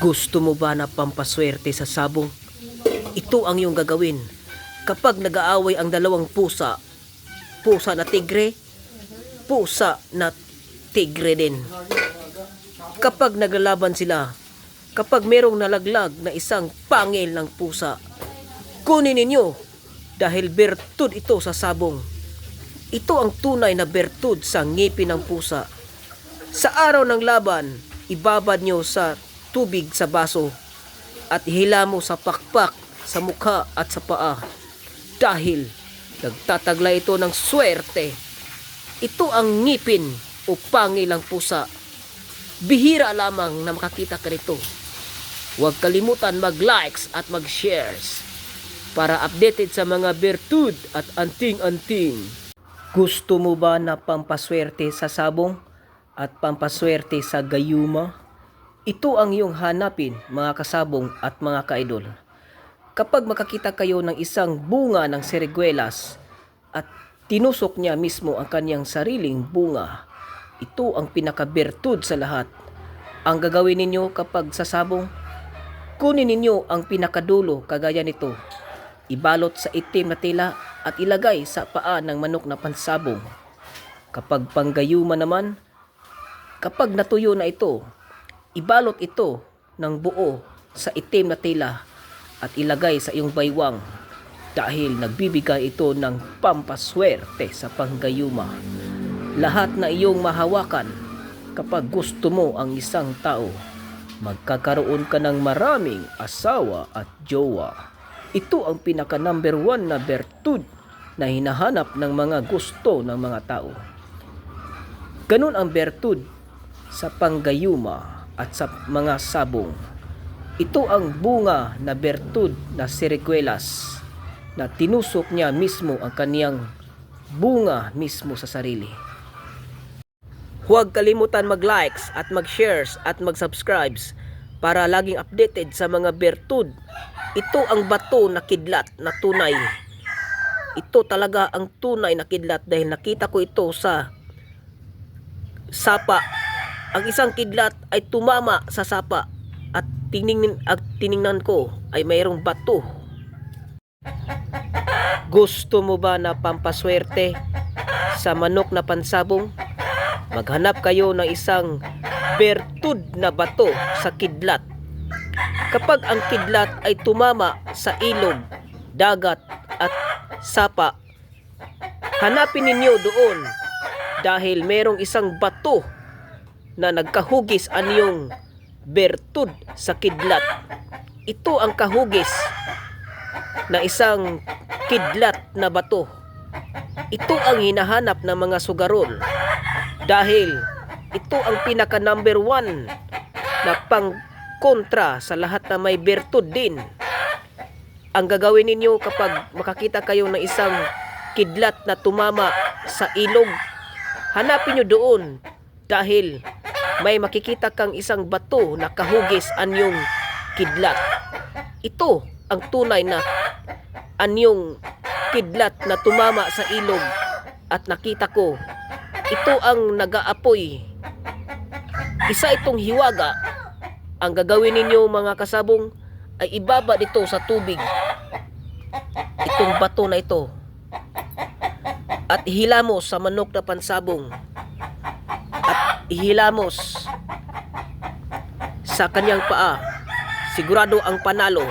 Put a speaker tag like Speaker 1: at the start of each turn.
Speaker 1: Gusto mo ba na pampaswerte sa sabong? Ito ang iyong gagawin. Kapag nag-aaway ang dalawang pusa, pusa na tigre, pusa na tigre din. Kapag naglalaban sila, kapag merong nalaglag na isang pangil ng pusa, kunin ninyo dahil bertud ito sa sabong. Ito ang tunay na bertud sa ngipin ng pusa. Sa araw ng laban, ibabad nyo sa tubig sa baso at ihila mo sa pakpak, sa mukha at sa paa. Dahil nagtatagla ito ng swerte. Ito ang ngipin o pangil ng pusa. Bihira lamang na makakita ka nito. Huwag kalimutan mag-likes at mag-shares para updated sa mga bertud at anting-anting. Gusto mo ba na pampaswerte sa sabong at pampaswerte sa gayuma? Ito ang iyong hanapin, mga kasabong at mga kaidol. Kapag makakita kayo ng isang bunga ng siriguelas at tinusok niya mismo ang kanyang sariling bunga, ito ang pinakabertud sa lahat. Ang gagawin ninyo kapag sa sabong, kunin ninyo ang pinakadulo kagaya nito. Ibalot sa itim na tela at ilagay sa paa ng manok na pansabong. Kapag panggayuma naman, kapag natuyo na ito, ibalot ito ng buo sa itim na tela at ilagay sa iyong baywang dahil nagbibigay ito ng pampaswerte sa panggayuma. Lahat na iyong mahawakan kapag gusto mo ang isang tao, magkakaroon ka ng maraming asawa at jowa. Ito ang pinaka number 1 na bertud na hinahanap ng mga gusto ng mga tao. Ganun ang bertud sa panggayuma at sa mga sabong. Ito ang bunga na bertud na siriguelas na tinusok niya mismo ang kaniyang bunga mismo sa sarili. Huwag kalimutan mag-likes at mag-shares at mag-subscribes para laging updated sa mga bertud. Ito ang bato na kidlat na tunay. Ito talaga ang tunay na kidlat dahil nakita ko ito sa sapa. Ang isang kidlat ay tumama sa sapa at tiningnan ko ay mayroong bato. Gusto mo ba na pampaswerte sa manok na pansabong? Maghanap kayo ng isang bertud na bato sa kidlat. Kapag ang kidlat ay tumama sa ilog, dagat at sapa, hanapin ninyo doon dahil merong isang bato na nagkahugis anyong bertud sa kidlat. Ito ang kahugis na isang kidlat na bato. Ito ang hinahanap ng mga sugarol dahil ito ang pinaka number 1 na kontra sa lahat na may bertud din. Ang gagawin ninyo kapag makakita kayo ng isang kidlat na tumama sa ilog, hanapin nyo doon dahil may makikita kang isang bato na kahugis anyong kidlat. Ito ang tunay na anyong kidlat na tumama sa ilog at nakita ko. Ito ang nag-aapoy. Isa itong hiwaga. Ang gagawin ninyo mga kasabong ay ibaba dito sa tubig itong bato na ito at ihilamos sa manok na pansabong at ihilamos sa kanyang paa. Sigurado ang panalo.